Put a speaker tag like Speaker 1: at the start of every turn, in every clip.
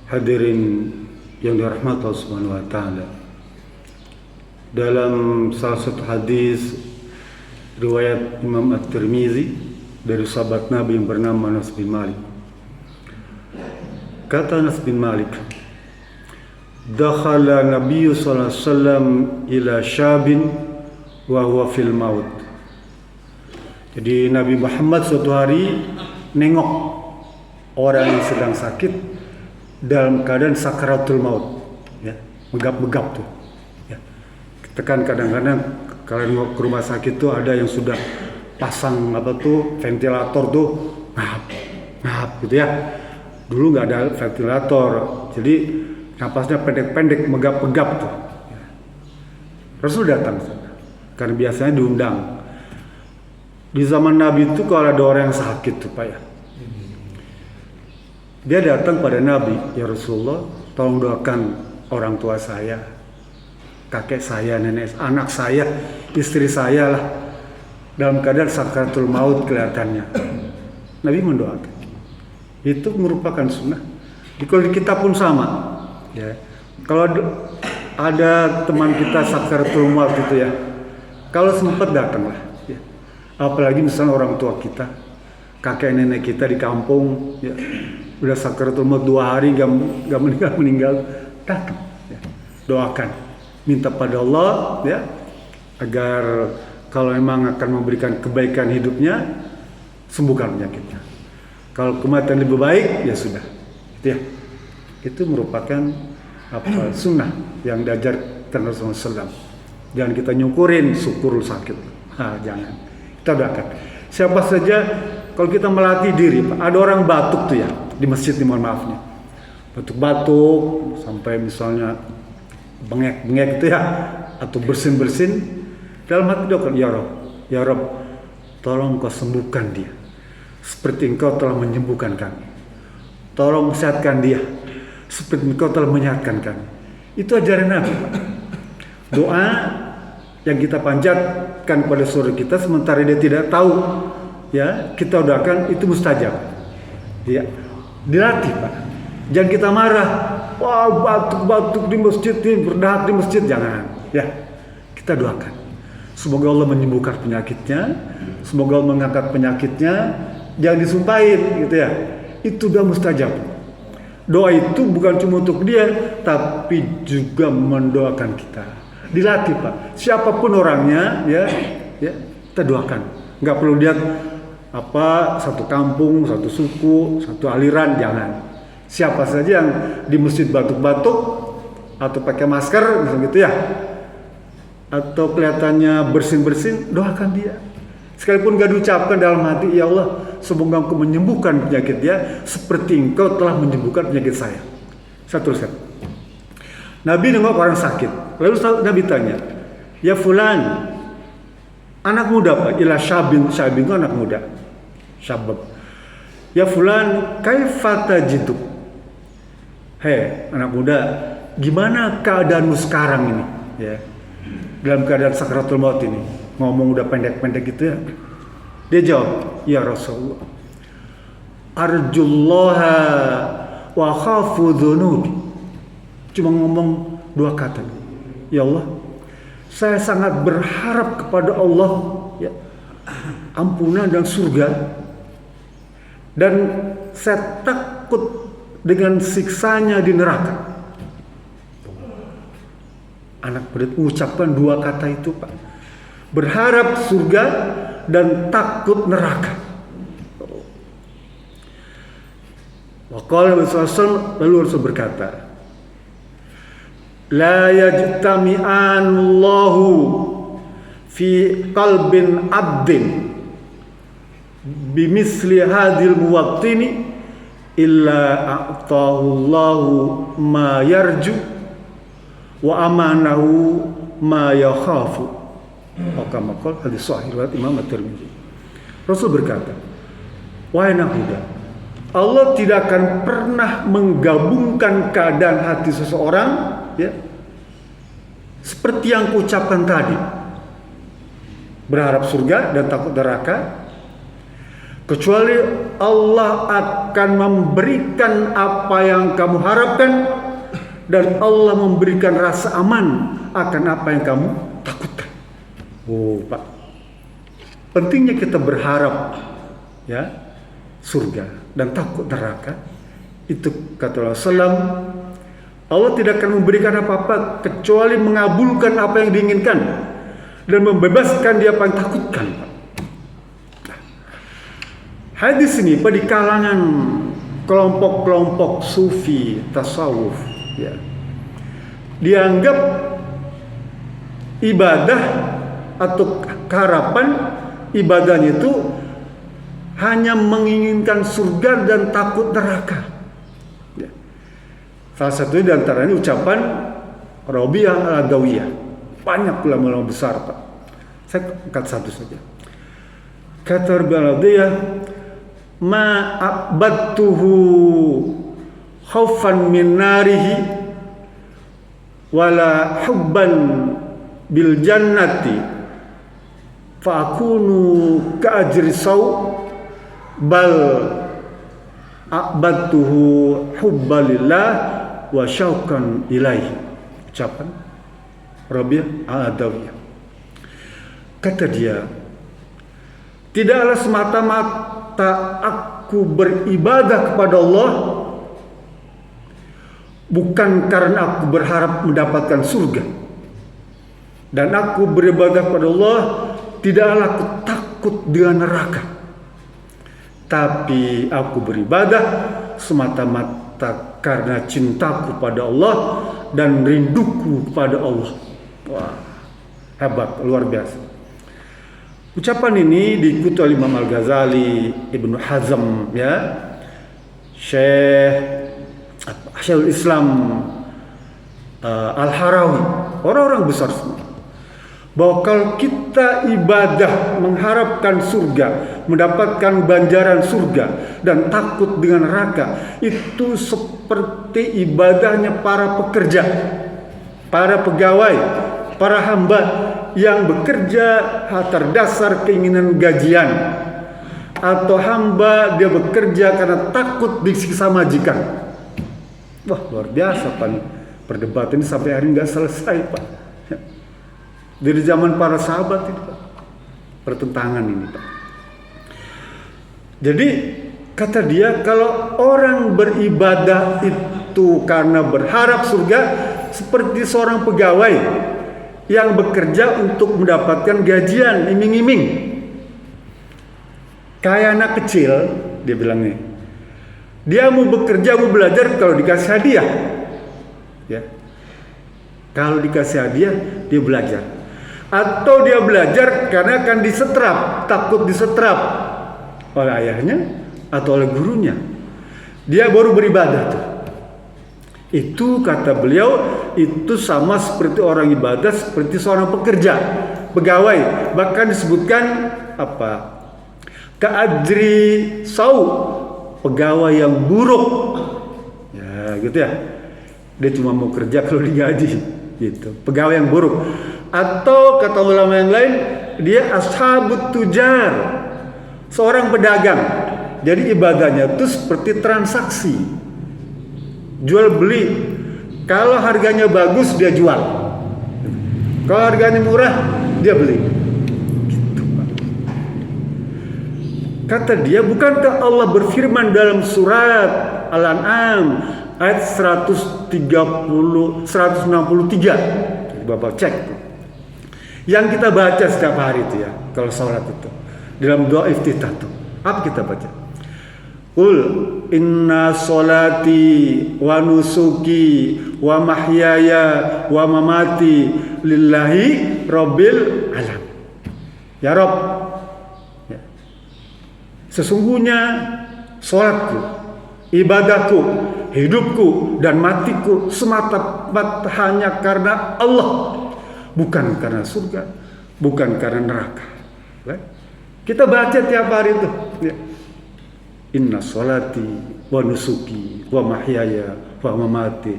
Speaker 1: Hadirin yang dirahmati Allah Subhanahu wa taala. Dalam salah satu hadis riwayat Imam At-Tirmizi dari sahabat Nabi yang bernama Anas bin Malik. Kata Anas bin Malik, "Dakhala Nabi sallallahu alaihi wasallam ila syabin wa huwa fil maut." Jadi Nabi Muhammad suatu hari nengok orang yang sedang sakit dalam keadaan sakaratul maut, ya, megap-megap tuh. Ya. Kita kan kadang-kadang kalau nengok ke rumah sakit tuh ada yang sudah pasang ventilator tuh ngap gitu ya. Dulu nggak ada ventilator, jadi napasnya pendek-pendek, megap-megap tuh. Ya. Rasul datang karena biasanya diundang. Di zaman Nabi itu kalau ada orang yang sakit tuh Pak ya, dia datang pada Nabi, "Ya Rasulullah, tolong doakan orang tua saya, kakek saya, nenek, anak saya, istri saya lah, dalam keadaan sakaratul maut kelihatannya." Nabi mendoakan. Itu merupakan sunnah. Kalau di kita pun sama. Ya. Kalau ada teman kita sakaratul maut gitu ya, kalau sempat datanglah. Ya. Apalagi misalnya orang tua kita, kakek nenek kita di kampung, ya, udah sakaratul maut 2 hari gak meninggal, datang, ya. Doakan, minta pada Allah ya agar kalau memang akan memberikan kebaikan hidupnya, sembuhkan penyakitnya. Kalau kematian lebih baik ya sudah, gitu ya. Itu merupakan sunnah yang diajarkan Rasulullah SAW. Jangan kita nyukurin syukur sakit, jangan. Kita doakan. Siapa saja kalau kita melatih diri, Pak, ada orang batuk tuh ya di masjid, mohon maafnya, batuk-batuk sampai misalnya bengek-bengek gitu ya, atau bersin-bersin, dalam hati doakan, ya Rob, tolong kau sembuhkan dia seperti engkau telah menyembuhkan kami. Tolong sehatkan dia seperti engkau telah menyehatkan kami. Itu ajaran Nabi, Pak. Doa yang kita panjatkan pada saudara kita sementara dia tidak tahu, ya, kita doakan, itu mustajab. Ya, dilatih, Pak. Jangan kita marah, wah batuk-batuk di masjid, berdahak di masjid, jangan. Ya, kita doakan. Semoga Allah menyembuhkan penyakitnya, semoga Allah mengangkat penyakitnya, jangan disumpahin gitu ya. Itu udah mustajab. Doa itu bukan cuma untuk dia, tapi juga mendoakan kita. Dilatih, Pak. Siapapun orangnya, ya, kita doakan. Nggak perlu lihat satu kampung, satu suku, satu aliran, jangan. Siapa saja yang di masjid batuk-batuk atau pakai masker, misalnya gitu ya, atau kelihatannya bersin-bersin, doakan dia. Sekalipun gak diucapkan dalam hati, ya Allah, semoga engkau menyembuhkan penyakit dia seperti engkau telah menyembuhkan penyakit saya. Saya teruskan. Nabi nengok orang sakit. Lalu Nabi tanya, "Ya fulan," anak muda Pak, ila syabin itu anak muda. Syabab. "Ya fulan, kaifa tajidu?" Hei, anak muda, gimana keadaanmu sekarang ini? Ya. Dalam keadaan sakaratul maut ini. Ngomong udah pendek-pendek gitu ya. Dia jawab, "Ya Rasulullah, arjullaha wa khafu dhunubi." Cuma ngomong 2 kata. "Ya Allah, saya sangat berharap kepada Allah, ya, ampunan dan surga, dan saya takut dengan siksanya di neraka." Anak muda mengucapkan 2 kata itu, Pak. Berharap surga dan takut neraka. Waqala Rasulullah, lalu Rasul berkata, "La yajtami'anullahu fi qalbin abdin bimisli hadil muwattini illa a'tahullahu ma yarju wa amanahu ma yakhafu." Maka hadis sahih riwayat Imam At-Tirmizi. Rasul berkata, "Wahai anak muda, Allah tidak akan pernah menggabungkan keadaan hati seseorang, ya, seperti yang kuucapkan tadi, berharap surga dan takut neraka, kecuali Allah akan memberikan apa yang kamu harapkan, dan Allah memberikan rasa aman akan apa yang kamu takutkan. Oh Pak, pentingnya kita berharap ya surga dan takut neraka. Itu kata Rasulullah, Allah tidak akan memberikan apa-apa kecuali mengabulkan apa yang diinginkan dan membebaskan dia apa yang takutkan. Hadis ini di kalangan kelompok-kelompok sufi tasawuf ya, dianggap ibadah atau harapan ibadahnya itu hanya menginginkan surga dan takut neraka. Ya. Salah satunya diantaranya ucapan Rabi'ah al-Adawiyah. Banyak ulama-ulama besar Pak. Saya angkat satu saja. Kata Rabi'ah al-Adawiyah, ma abadtuhu khaufan min narihi wala hubban bil jannati fa akunu ka ajri saw bal abadtuhu hubbalillah wa syauqan ilaihi. Ucapan Rabi'ah al-Adawiyah. Kata dia, tidaklah semata-mata aku beribadah kepada Allah bukan karena aku berharap mendapatkan surga, dan aku beribadah kepada Allah tidaklah aku takut dengan neraka, tapi aku beribadah semata-mata karena cintaku pada Allah dan rinduku kepada Allah. Wah, hebat, luar biasa. Ucapan ini diikuti oleh Imam Al-Ghazali, Ibnu Hazm, ya, Syekhul Islam Al-Harawi, orang-orang besar semua. Bahwa kalau kita ibadah mengharapkan surga, mendapatkan ganjaran surga dan takut dengan neraka, itu seperti ibadahnya para pekerja, para pegawai, para hamba yang bekerja terdasar keinginan gajian, atau hamba dia bekerja karena takut disiksa majikan. Wah, luar biasa Pak. Perdebatan ini sampai hari ini nggak selesai Pak. Dari zaman para sahabat itu Pak, pertentangan ini Pak. Jadi kata dia, kalau orang beribadah itu karena berharap surga, seperti seorang pegawai yang bekerja untuk mendapatkan gajian, iming-iming. Kayak anak kecil, dia bilang nih, dia mau bekerja, mau belajar kalau dikasih hadiah, ya. Kalau dikasih hadiah, dia belajar. Atau dia belajar karena akan disetrap, takut disetrap oleh ayahnya atau oleh gurunya. Dia baru beribadah tuh. Itu kata beliau, itu sama seperti orang ibadah, seperti seorang pekerja, pegawai. Bahkan disebutkan apa? Ka'ajri sau, pegawai yang buruk. Ya, gitu ya. Dia cuma mau kerja kalau digaji, gitu. Pegawai yang buruk. Atau kata ulama yang lain, dia ashabut tujar, seorang pedagang. Jadi ibadahnya itu seperti transaksi, jual beli. Kalau harganya bagus dia jual, kalau harganya murah dia beli. Gitu Pak. Kata dia, bukankah Allah berfirman dalam surat Al-An'am ayat 163, Bapak cek tuh, yang kita baca setiap hari itu ya, kalau sholat itu dalam doa iftitah tuh, apa kita baca? Qul inna sholati wa nusuki wa mahyaya wa mamati lillahi rabbil alam. Ya Rabb, ya. Sesungguhnya sholatku, ibadahku, hidupku dan matiku semata-mata hanya karena Allah, bukan karena surga, bukan karena neraka. Kita baca tiap hari itu, ya. Inna sholati wa nusuki wa mahyaya wa mamati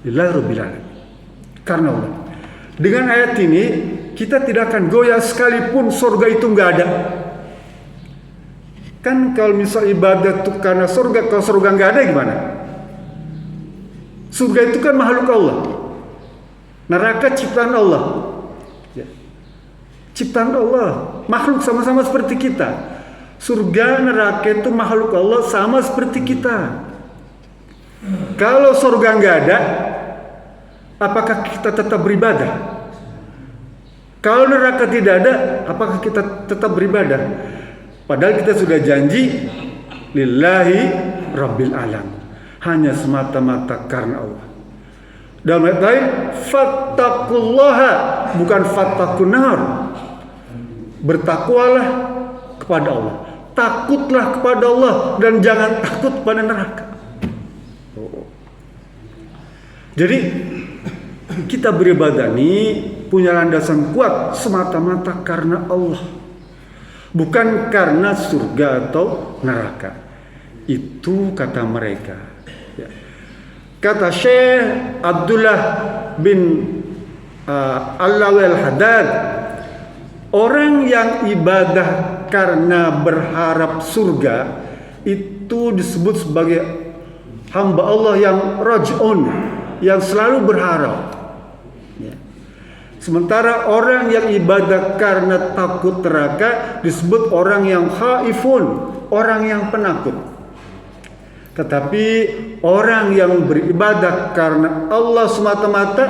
Speaker 1: lillahi rabbil alamin. Karena Allah. Dengan ayat ini kita tidak akan goyah sekalipun surga itu nggak ada. Kan kalau misal ibadah itu karena surga, kalau surga nggak ada gimana? Surga itu kan makhluk Allah, neraka ciptaan Allah, ya. Ciptaan Allah, makhluk sama-sama seperti kita. Surga, neraka itu makhluk Allah sama seperti kita. Kalau surga nggak ada, apakah kita tetap beribadah? Kalau neraka tidak ada, apakah kita tetap beribadah? Padahal kita sudah janji lillahi rabbil alam, hanya semata-mata karena Allah. Dalam ayat lain, fattaqullaha, bukan fattakunar. Bertakwalah kepada Allah, takutlah kepada Allah, dan jangan takut pada neraka. Jadi kita beribadah ini punya landasan kuat semata-mata karena Allah, bukan karena surga atau neraka. Itu kata mereka, ya. Kata Syekh Abdullah bin Alawi al-Haddad, orang yang ibadah karena berharap surga itu disebut sebagai hamba Allah yang raj'un, yang selalu berharap, ya. Sementara orang yang ibadah karena takut neraka disebut orang yang khaifun, orang yang penakut. Tetapi orang yang beribadah karena Allah semata-mata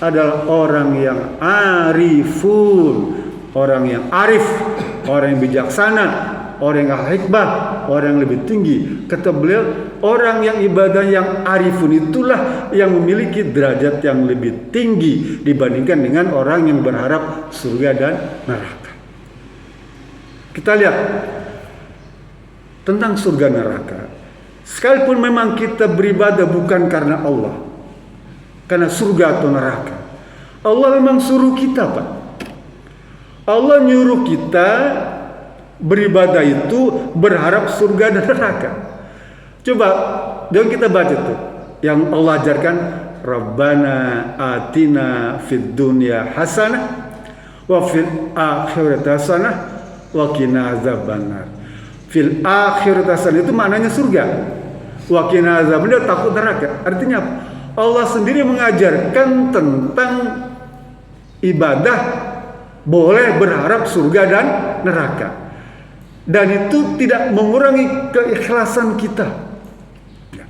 Speaker 1: adalah orang yang arifun, orang yang arif, orang yang bijaksana, orang yang hikmah, orang yang lebih tinggi. Kata beliau, orang yang ibadah yang arifun itulah yang memiliki derajat yang lebih tinggi dibandingkan dengan orang yang berharap surga dan neraka. Kita lihat tentang surga neraka. Sekalipun memang kita beribadah bukan karena Allah, karena surga atau neraka, Allah memang suruh kita, Pak. Allah nyuruh kita beribadah itu berharap surga dan neraka. Coba jangan kita baca tuh yang Allah ajarkan, Rabbana atina fid dunya hasanah wa fil akhirati hasanah wa qina azabannar. Fil akhirati hasanah itu maknanya surga. Wa qina azabannar, takut neraka. Artinya apa? Allah sendiri mengajarkan tentang ibadah boleh berharap surga dan neraka. Dan itu tidak mengurangi keikhlasan kita. Ya.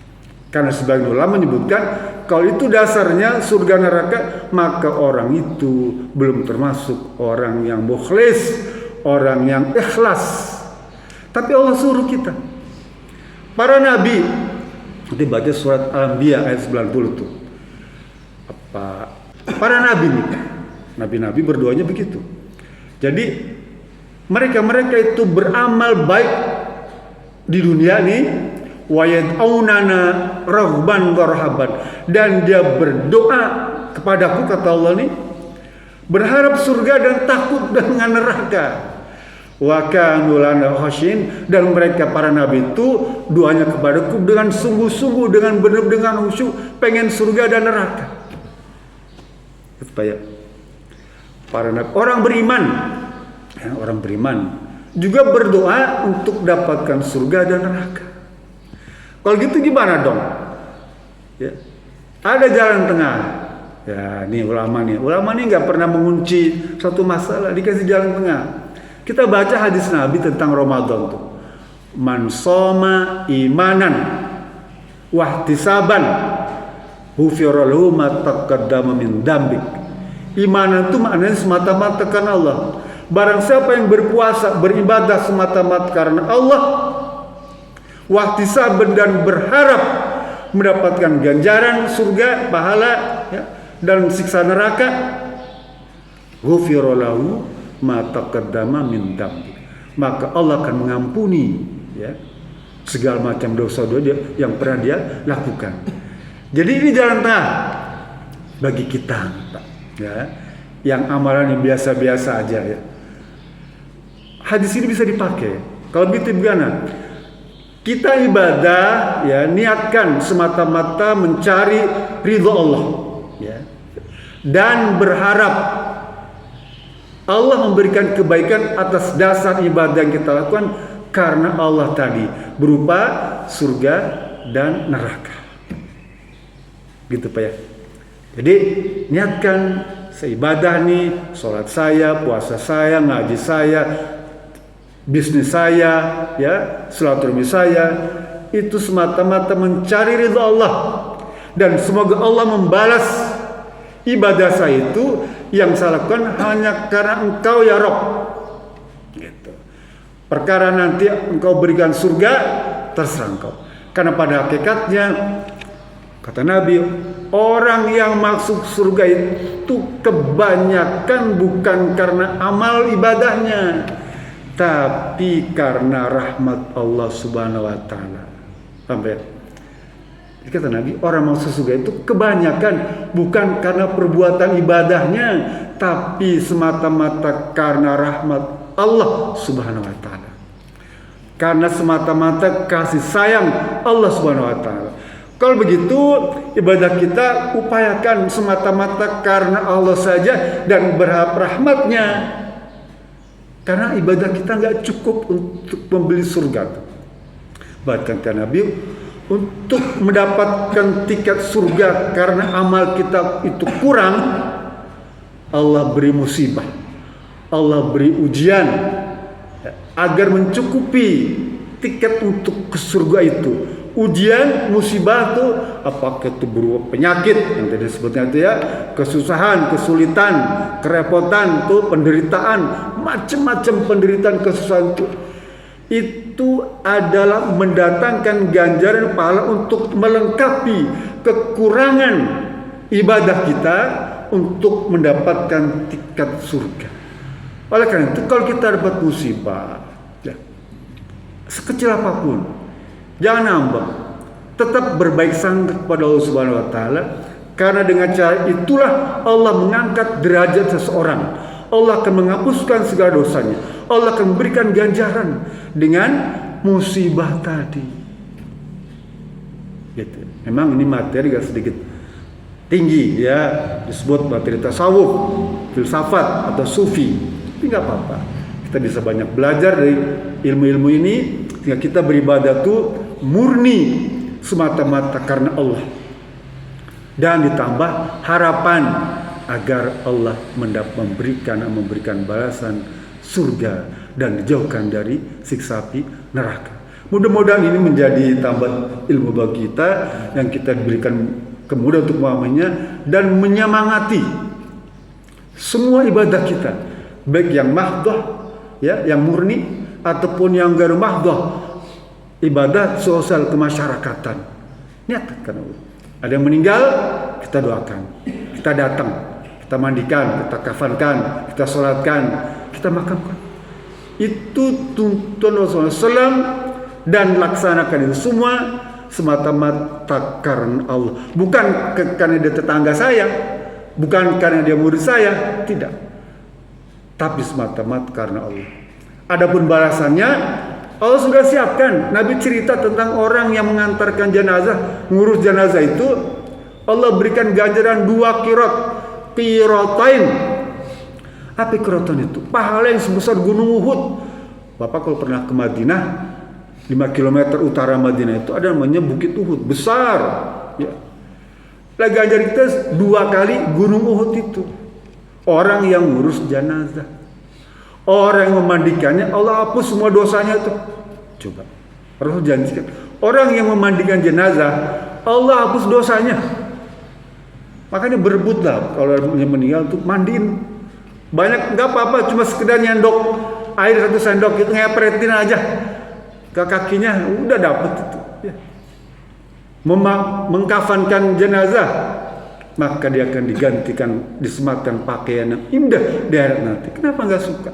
Speaker 1: Karena sebagian ulama menyebutkan kalau itu dasarnya surga neraka, maka orang itu belum termasuk orang yang mukhlis, orang yang ikhlas. Tapi Allah suruh kita. Para nabi, nanti baca surat Al-Anbiya ayat 90 tuh. Para nabi nih, nabi-nabi berdoanya begitu. Jadi mereka itu beramal baik di dunia ini, wa yad'aunana raghban wa rahaban, dan dia berdoa kepadaku, kata Allah nih, berharap surga dan takut dengan neraka. Wa kanu lana khashin, dan mereka para nabi itu doanya kepadaku dengan sungguh-sungguh, dengan benar, dengan khusyuk, pengen surga dan neraka. Supaya para nabi, orang beriman, ya, orang beriman juga berdoa untuk dapatkan surga dan neraka. Kalau gitu gimana dong? Ya, ada jalan tengah. Ya, nih ulama nih nggak pernah mengunci satu masalah, dikasih jalan tengah. Kita baca hadis Nabi tentang Ramadan tuh. Man shoma imanan wahtisaban ghufira lahu ma taqaddama min dzambik. Imanan itu maknanya semata-mata karena Allah. Barang siapa yang berpuasa, beribadah semata-mata karena Allah, wahtisaban, dan berharap mendapatkan ganjaran surga, pahala, ya, dan siksa neraka, ghufira lahu ma taqaddama min dzambik, maka Allah akan mengampuni, ya, segala macam dosa-dosa yang pernah dia lakukan. Jadi ini jalan tengah bagi kita, Pak, ya, yang amalan yang biasa-biasa aja, ya. Hadis ini bisa dipakai. Kalau begitu gimana? Kita ibadah, ya, niatkan semata-mata mencari ridho Allah, ya, dan berharap Allah memberikan kebaikan atas dasar ibadah yang kita lakukan karena Allah tadi berupa surga dan neraka. Gitu Pak ya. Jadi niatkan seibadah nih, sholat saya, puasa saya, ngaji saya, bisnis saya, ya, silaturahmi saya, itu semata-mata mencari ridha Allah. Dan semoga Allah membalas ibadah saya itu yang saya lakukan hanya karena Engkau ya Rabb. Gitu. Perkara nanti Engkau berikan surga, terserah Engkau. Karena pada hakikatnya, kata Nabi, orang yang masuk surga itu kebanyakan bukan karena amal ibadahnya, tapi karena rahmat Allah Subhanahu wa Ta'ala. Sampai kata Nabi, orang masuk surga itu kebanyakan bukan karena perbuatan ibadahnya, tapi semata-mata karena rahmat Allah Subhanahu wa Ta'ala. Karena semata-mata kasih sayang Allah Subhanahu wa Ta'ala. Kalau begitu, ibadah kita upayakan semata-mata karena Allah saja dan berharap rahmatnya. Karena ibadah kita nggak cukup untuk membeli surga. Bahkan kata Nabi, untuk mendapatkan tiket surga karena amal kita itu kurang, Allah beri musibah, Allah beri ujian agar mencukupi tiket untuk ke surga itu. Ujian, musibah itu apakah itu berupa penyakit yang tadi disebutnya itu ya, kesusahan, kesulitan, kerepotan, itu penderitaan, macam-macam penderitaan, kesusahan itu adalah mendatangkan ganjaran pahala untuk melengkapi kekurangan ibadah kita untuk mendapatkan tiket surga. Oleh karena itu, kalau kita dapat musibah, ya, sekecil apapun, jangan nambah, tetap berbaik sangka kepada Allah Subhanahu wa Ta'ala, karena dengan cara itulah Allah mengangkat derajat seseorang. Allah akan menghapuskan segala dosanya. Allah akan memberikan ganjaran dengan musibah tadi. Gitu. Memang ini materi agak sedikit tinggi ya, disebut materi tasawuf, filsafat atau sufi. Tapi nggak apa-apa. Kita bisa banyak belajar dari ilmu-ilmu ini, sehingga kita beribadah itu murni semata-mata karena Allah. Dan ditambah harapan agar Allah memberikan balasan surga dan dijauhkan dari siksa api neraka. Mudah-mudahan ini menjadi tambahan ilmu bagi kita yang kita diberikan kemudahan untuk memahaminya dan menyemangati semua ibadah kita, baik yang mahdoh ya, yang murni ataupun yang garu mahdoh, ibadah sosial kemasyarakatan. Niatkan Allah. Ada yang meninggal, kita doakan, kita datang, kita mandikan, kita kafankan, kita sholatkan, kita makamkan. Itu tuntunan Rasulullah SAW, dan laksanakan itu semua semata-mata karena Allah. Bukan karena dia tetangga saya, bukan karena dia murid saya, tidak. Tapi semata-mata karena Allah. Adapun balasannya, Allah sudah siapkan. Nabi cerita tentang orang yang mengantarkan jenazah, ngurus jenazah itu, Allah berikan ganjaran 2 qiratain. Apa qiratain itu? Pahala yang sebesar gunung Uhud. Bapak kalau pernah ke Madinah, 5 km utara Madinah itu ada namanya Bukit Uhud, besar. Ya. Lah ganjar kita 2 kali gunung Uhud itu. Orang yang ngurus jenazah, orang yang memandikannya, Allah hapus semua dosanya itu. Coba, Rasul janjikan, orang yang memandikan jenazah, Allah hapus dosanya. Makanya berebutlah kalau yang meninggal tuh mandiin. Banyak nggak apa-apa, cuma sekedar nyendok air 1 sendok itu, ngepretin aja ke kakinya, udah dapet itu. Ya. Mengkafankan jenazah, maka dia akan digantikan, disematkan pakaian yang indah di akhirat nanti. Kenapa nggak suka?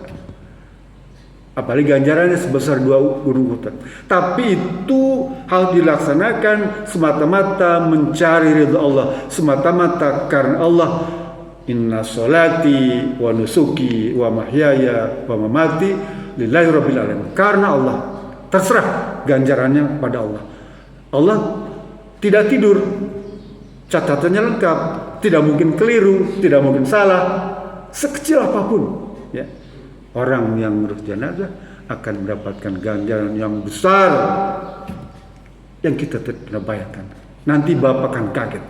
Speaker 1: Apalagi ganjarannya sebesar 2 gunung Uhud. Tapi itu harus dilaksanakan semata-mata mencari ridha Allah, semata-mata karena Allah. Inna sholati wa nusuki wa mahyaya wa mamati lillahi rabbil alamin. Karena Allah, terserah ganjarannya pada Allah. Allah tidak tidur, catatannya lengkap, tidak mungkin keliru, tidak mungkin salah, sekecil apapun. Ya. Orang yang ngurus jenazah, akan mendapatkan ganjaran yang besar yang kita tidak pernah bayangkan. Nanti Bapak akan kaget.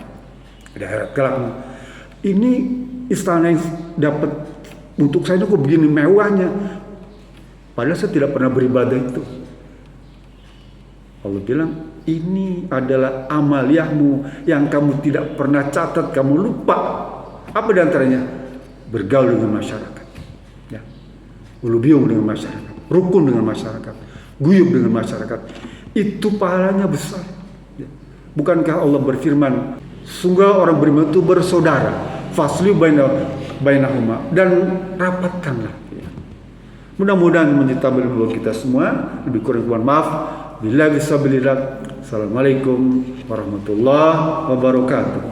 Speaker 1: Di akhirat kelak, ini istana yang dapat untuk saya kok begini mewahnya. Padahal saya tidak pernah beribadah itu. Allah bilang, ini adalah amaliyahmu yang kamu tidak pernah catat, kamu lupa. Apa diantaranya? Bergaul dengan masyarakat, ya. Ulubiung dengan masyarakat, rukun dengan masyarakat, guyub dengan masyarakat. Itu pahalanya besar, ya. Bukankah Allah berfirman, sungguh orang beriman itu bersaudara, faslu bainahuma, dan rapatkanlah, ya. Mudah-mudahan menyertai kita semua. Lebih kurang mohon maaf. Billahi fisabilillah. Assalamualaikum warahmatullahi wabarakatuh.